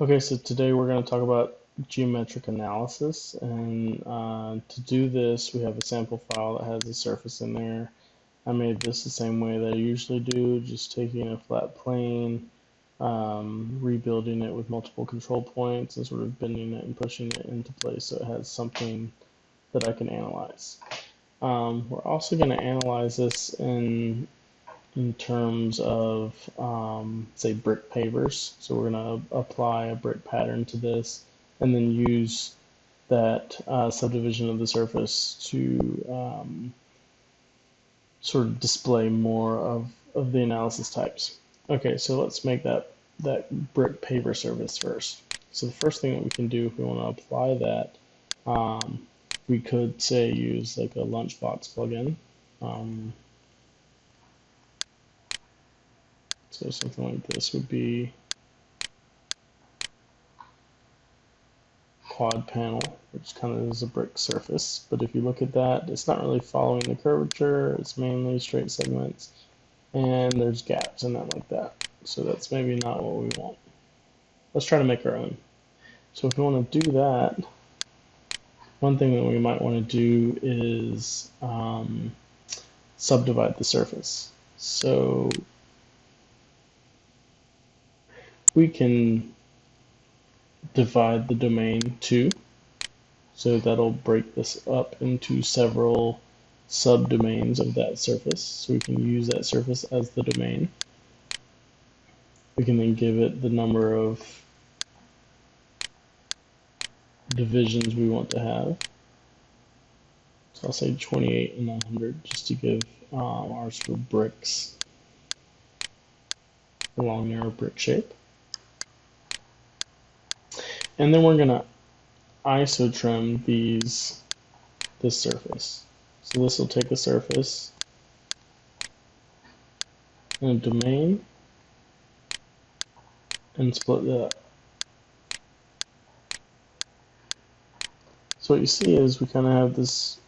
Okay, so today we're going to talk about geometric analysis, and to do this, we have a sample file that has a surface in there. I made this the same way that I usually do, just taking a flat plane, rebuilding it with multiple control points, and sort of bending it and pushing it into place so it has something that I can analyze. We're also going to analyze this in terms of, say, brick pavers. So we're going to apply a brick pattern to this and then use that subdivision of the surface to sort of display more of the analysis types. Okay, so let's make that brick paver surface first. So the first thing that we can do if we want to apply that, we could, say, use like a lunchbox plugin. So something like this would be quad panel, which kind of is a brick surface. But if you look at that, it's not really following the curvature. It's mainly straight segments, and there's gaps in that like that. So that's maybe not what we want. Let's try to make our own. So if we want to do that, one thing that we might want to do is subdivide the surface. So we can divide the domain too. So that'll break this up into several subdomains of that surface. So we can use that surface as the domain. We can then give it the number of divisions we want to have. So I'll say 28 and 100 just to give our sort of bricks along their brick shape. And then we're going to isotrim this surface. So this will take a surface and a domain and split that up. So what you see is we kind of have this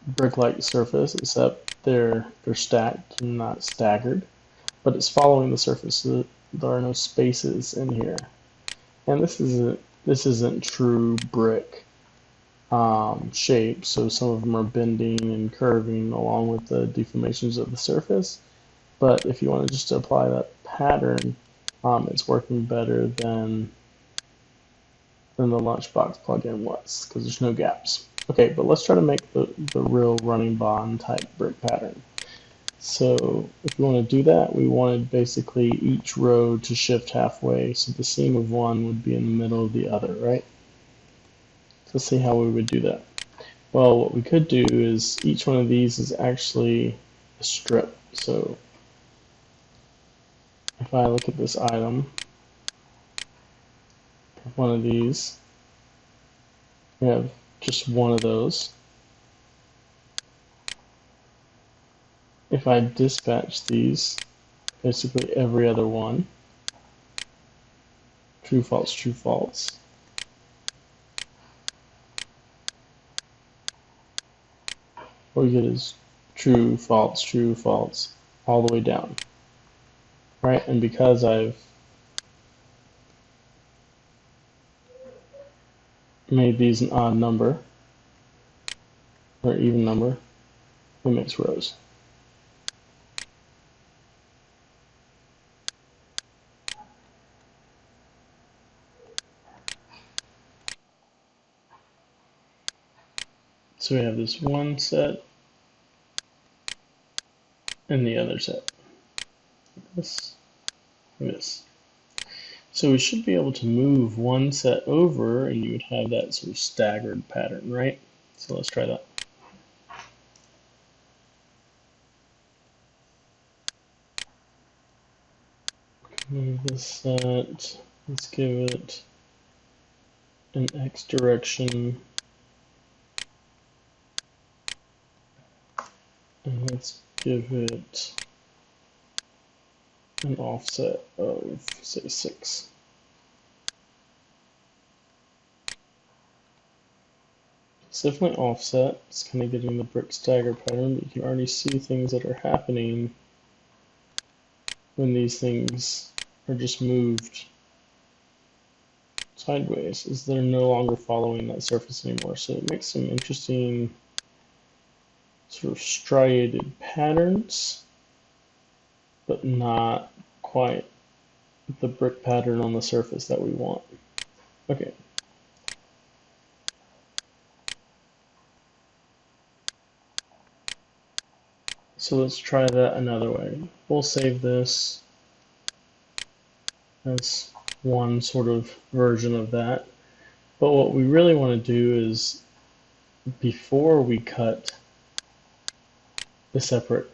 brick-like surface, except they're stacked and not staggered, but it's following the surface, so there are no spaces in here. And this isn't true brick shape, so some of them are bending and curving along with the deformations of the surface. But if you want to just apply that pattern, it's working better than the Lunchbox plugin was, because there's no gaps. Okay, but let's try to make the real running bond type brick pattern. So if we want to do that, we wanted basically each row to shift halfway, so the seam of one would be in the middle of the other, right? So let's see how we would do that. Well, what we could do is each one of these is actually a strip. So if I look at this item, one of these, we have just one of those. If I dispatch these, basically every other one, true, false, true, false, what we get is true, false, all the way down, right? And because I've made these an odd number, or even number, it makes rows. So we have this one set and the other set. This and this. So we should be able to move one set over and you would have that sort of staggered pattern, right? So let's try that. Move this set, let's give it an X direction, and let's give it an offset of, say, 6. It's definitely offset. It's kind of getting the brick stagger pattern, but you can already see things that are happening when these things are just moved sideways is they're no longer following that surface anymore. So it makes some interesting sort of striated patterns, but not quite the brick pattern on the surface that we want. Okay. So let's try that another way. We'll save this as one sort of version of that. But what we really want to do is, before we cut the separate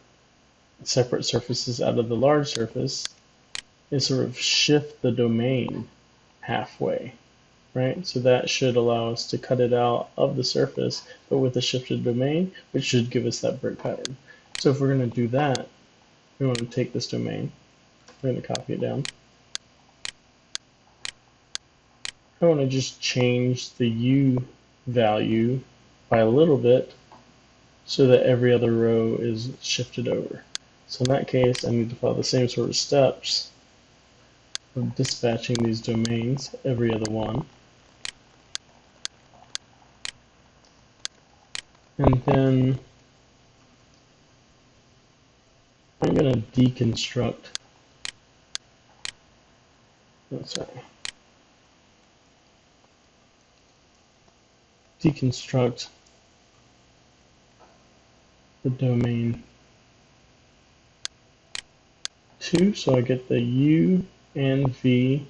surfaces out of the large surface, is sort of shift the domain halfway, right? So that should allow us to cut it out of the surface, but with a shifted domain, which should give us that brick pattern. So if we're going to do that, we want to take this domain, we're going to copy it down. I want to just change the U value by a little bit so that every other row is shifted over. So in that case, I need to follow the same sort of steps of dispatching these domains, every other one. And then I'm going to deconstruct, deconstruct the domain 2, so I get the U and V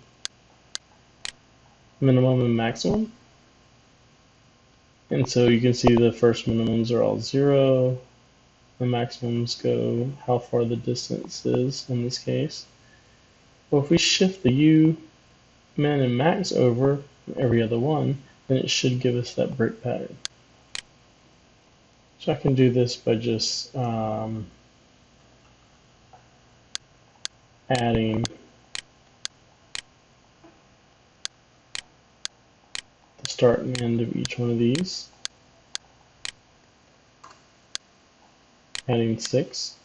minimum and maximum. And so you can see the first minimums are all 0, the maximums go how far the distance is in this case. Well, if we shift the U min and max over every other one, then it should give us that brick pattern. So I can do this by just adding the start and end of each one of these, adding 6.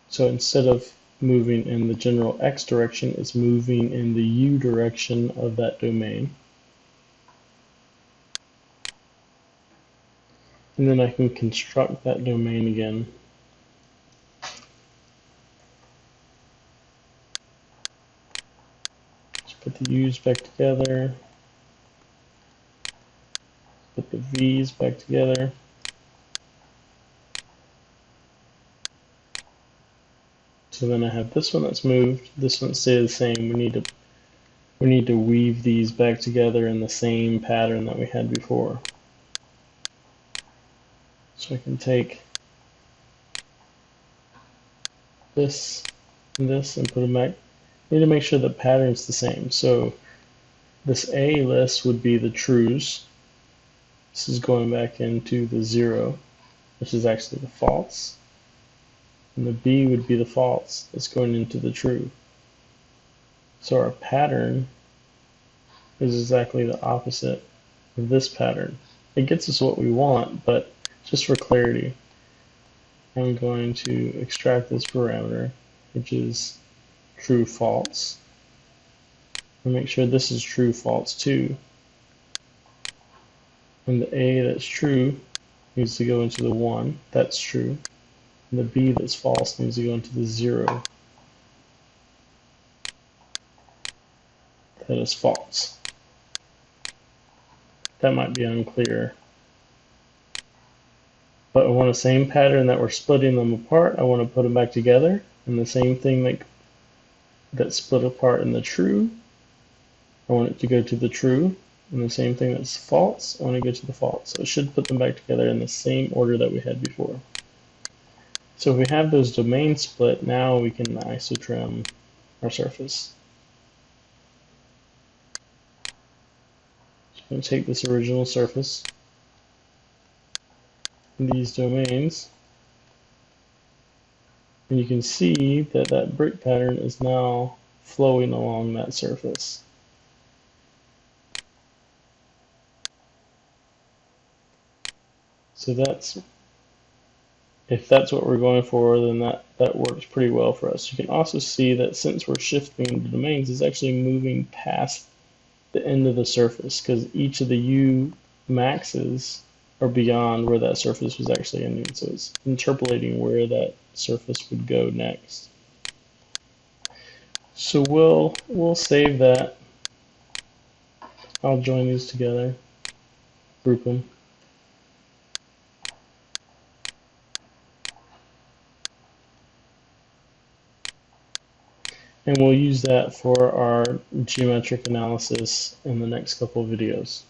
So instead of moving in the general X direction, it's moving in the U direction of that domain. And then I can construct that domain again. Just put the U's back together. Put the V's back together. So then I have this one that's moved, this one stays the same. We need to weave these back together in the same pattern that we had before. So I can take this and this and put them back. I need to make sure the pattern's the same. So this A list would be the trues. This is going back into the 0, which is actually the false. And the B would be the false. It's going into the true. So our pattern is exactly the opposite of this pattern. It gets us what we want, but just for clarity, I'm going to extract this parameter, which is true false, and make sure this is true false too. And the A that's true needs to go into the 1, that's true. And the B that's false needs to go into the 0, that is false. That might be unclear. But I want the same pattern that we're splitting them apart, I want to put them back together. And the same thing that split apart in the true, I want it to go to the true. And the same thing that's false, I want to go to the false. So it should put them back together in the same order that we had before. So if we have those domains split, now we can isotrim our surface. So I'm going to take this original surface, these domains, and you can see that that brick pattern is now flowing along that surface. So that's if that's what we're going for, then that works pretty well for us. You can also see that since we're shifting the domains, it's actually moving past the end of the surface because each of the U maxes are beyond where that surface was actually ending. So it's interpolating where that surface would go next. So we'll save that. I'll join these together, group them. And we'll use that for our geometric analysis in the next couple of videos.